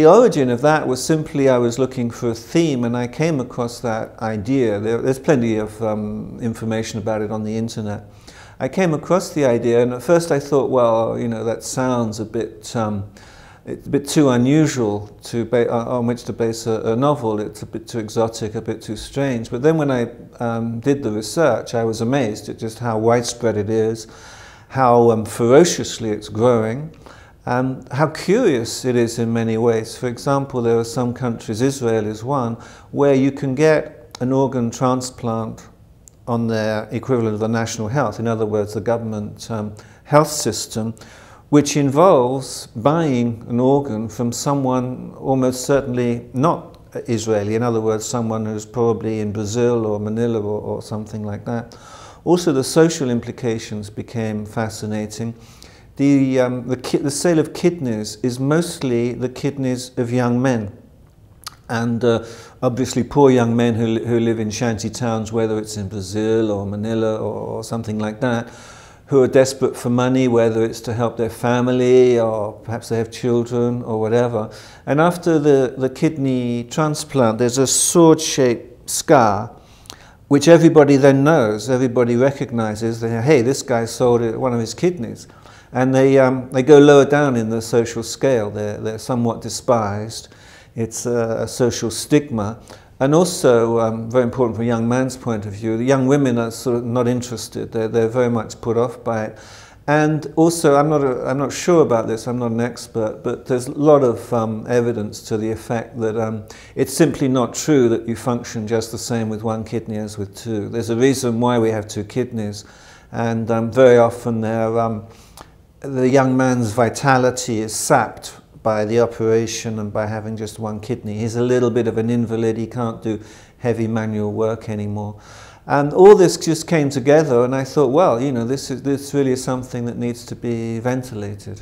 the origin of that was simply I was looking for a theme, and I came across that idea. There's plenty of information about it on the internet. I came across the idea, and at first I thought, well, you know, that sounds a bit, it's a bit too unusual on which to base a novel. It's a bit too exotic, a bit too strange. But then when I did the research, I was amazed at just how widespread it is, how ferociously it's growing, and how curious it is in many ways. For example, there are some countries, Israel is one, where you can get an organ transplant on their equivalent of the national health, in other words, the government health system, which involves buying an organ from someone almost certainly not Israeli, in other words, someone who's probably in Brazil or Manila or something like that. Also, the social implications became fascinating. The sale of kidneys is mostly the kidneys of young men. And obviously poor young men who live in shanty towns, whether it's in Brazil or Manila or something like that, who are desperate for money, whether it's to help their family or perhaps they have children or whatever. And after the kidney transplant, there's a sword-shaped scar, which everybody then knows, everybody recognizes. They say, hey, this guy sold one of his kidneys. And they go lower down in the social scale. They're somewhat despised. It's a social stigma, and also very important from a young man's point of view. The young women are sort of not interested. They're very much put off by it. And also, I'm not sure about this. I'm not an expert, but there's a lot of evidence to the effect that it's simply not true that you function just the same with one kidney as with two. There's a reason why we have two kidneys, and very often the young man's vitality is sapped by the operation and by having just one kidney. He's a little bit of an invalid, he can't do heavy manual work anymore. And all this just came together, and I thought, well, you know, this really is something that needs to be ventilated.